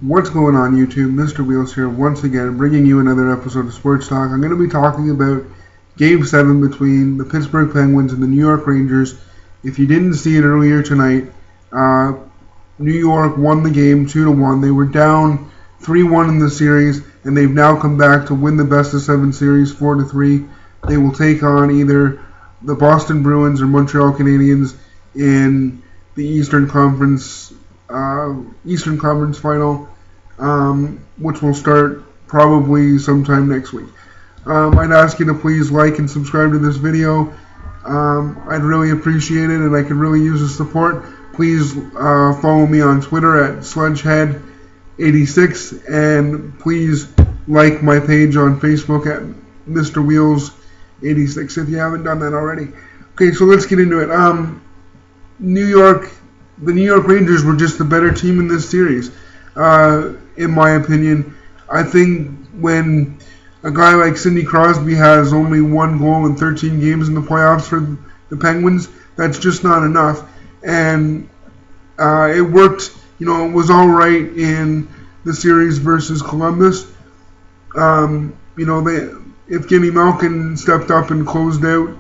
What's going on YouTube? Mr. Wheels here once again, bringing you another episode of Sports Talk. I'm going to be talking about Game 7 between the Pittsburgh Penguins and the New York Rangers. If you didn't see it earlier tonight, New York won the game 2-1. They were down 3-1 in the series, and they've now come back to win the best-of-7 series 4-3. They will take on either the Boston Bruins or Montreal Canadiens in the Eastern Conference final, which will start probably sometime next week. I'd ask you to please like and subscribe to this video. I'd really appreciate it, and I could really use the support. Please follow me on Twitter at SludgeHead86, and please like my page on Facebook at Mr. Wheels86 if you haven't done that already. Okay, so let's get into it. The New York Rangers were just the better team in this series, in my opinion. I think when a guy like Sidney Crosby has only 1 goal in 13 games in the playoffs for the Penguins, that's just not enough. And it worked, it was all right in the series versus Columbus. Evgeny Malkin stepped up and closed out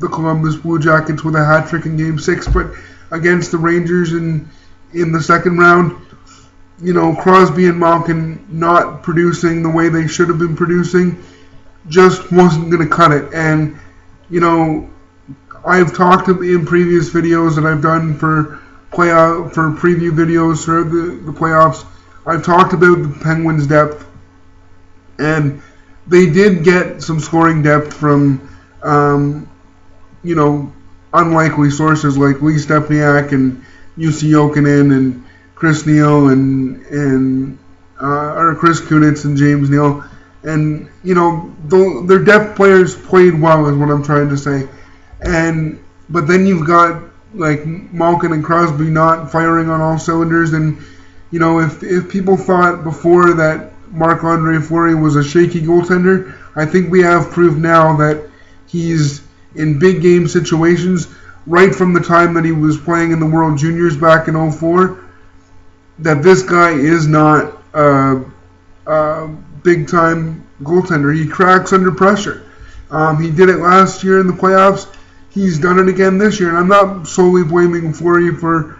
the Columbus Blue Jackets with a hat trick in Game 6, but against the Rangers in the second round, Crosby and Malkin not producing the way they should have been producing just wasn't going to cut it. And, I've talked in previous videos that I've done for preview videos for the playoffs. I've talked about the Penguins' depth, and they did get some scoring depth from, unlikely sources like Lee Stepniak and Jussi Jokinen and Chris Neal or Chris Kunitz and James Neal. And, their depth players played well is what I'm trying to say. But then you've got like Malkin and Crosby not firing on all cylinders. And, if people thought before that Marc-Andre Fleury was a shaky goaltender, I think we have proof now that he's in big game situations right from the time that he was playing in the World Juniors back in 2004, that this guy is not a big-time goaltender. He cracks under pressure. He did it last year in the playoffs. He's done it again this year, and I'm not solely blaming Fleury for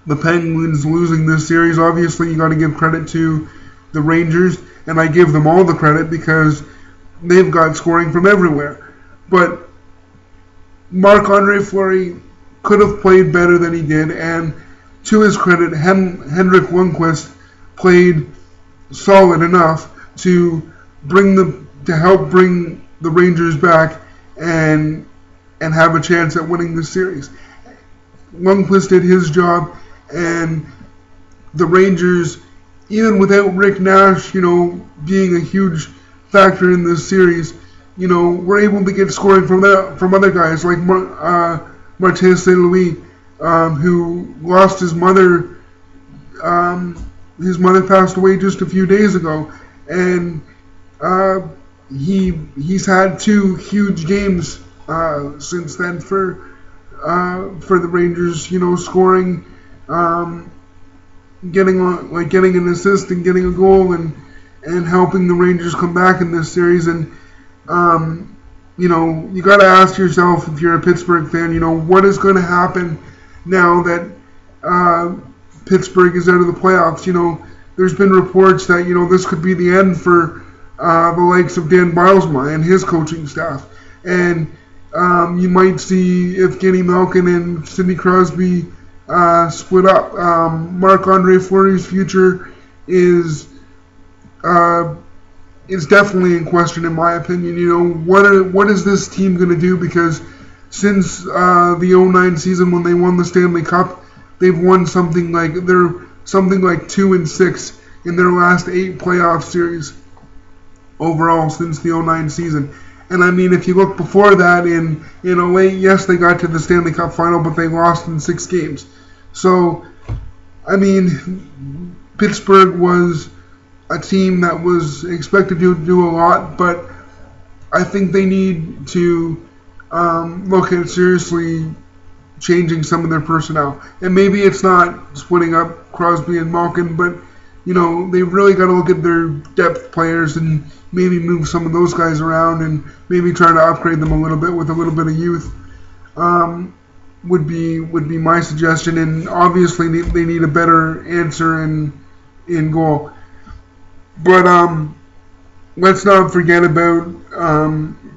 the Penguins losing this series. Obviously, you got to give credit to the Rangers, and I give them all the credit because they've got scoring from everywhere. But Marc-Andre Fleury could have played better than he did, and to his credit, Henrik Lundqvist played solid enough to help bring the Rangers back and have a chance at winning the series. Lundqvist did his job, and the Rangers, even without Rick Nash, being a huge factor in this series, were able to get scoring from other guys like Martin St. Louis, who lost his mother. His mother passed away just a few days ago, and he's had 2 huge games since then for the Rangers. Scoring, getting an assist and getting a goal, and helping the Rangers come back in this series. And you got to ask yourself, if you're a Pittsburgh fan, what is going to happen now that Pittsburgh is out of the playoffs. There's been reports that this could be the end for the likes of Dan Bylsma and his coaching staff, and you might see Evgeny Malkin and Sidney Crosby split up. Marc-Andre Fleury's future is definitely in question, in my opinion. What is this team going to do? Because since the 2009 season when they won the Stanley Cup, they've won something like 2-6 in their last 8 playoff series overall since the 2009 season. And I mean, if you look before that in 2008, yes, they got to the Stanley Cup final, but they lost in 6 games. So, I mean, Pittsburgh was a team that was expected to do a lot, but I think they need to look at seriously changing some of their personnel. And maybe it's not splitting up Crosby and Malkin, but they've really got to look at their depth players and maybe move some of those guys around and maybe try to upgrade them a little bit with a little bit of youth. Would be my suggestion, and obviously they need a better answer in goal. But let's not forget about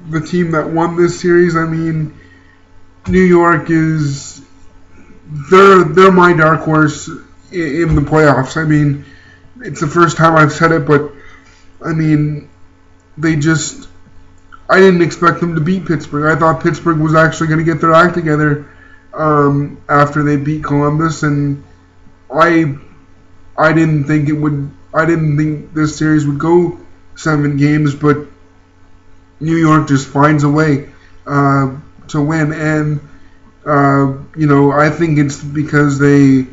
the team that won this series. I mean, New York they're my dark horse in the playoffs. I mean, it's the first time I've said it, but I mean, I didn't expect them to beat Pittsburgh. I thought Pittsburgh was actually going to get their act together after they beat Columbus, and I didn't think it would. I didn't think this series would go 7 games, but New York just finds a way to win, and I think it's because they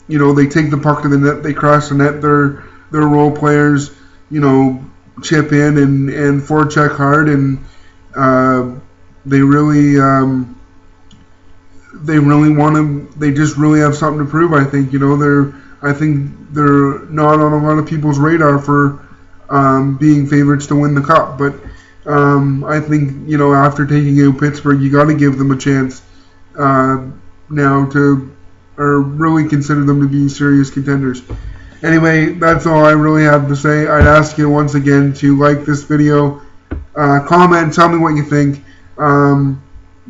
take the puck to the net, they cross the net, their role players, chip in and forecheck hard, and they really want to. They just really have something to prove. I think they're not on a lot of people's radar for being favorites to win the cup, but I think after taking out Pittsburgh, you got to give them a chance now or really consider them to be serious contenders. Anyway, that's all I really have to say. I'd ask you once again to like this video, comment, tell me what you think.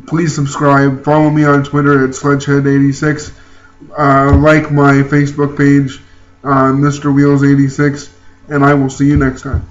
Please subscribe. Follow me on Twitter at Sledgehead86. Like my Facebook page, Mr. Wheels86, and I will see you next time.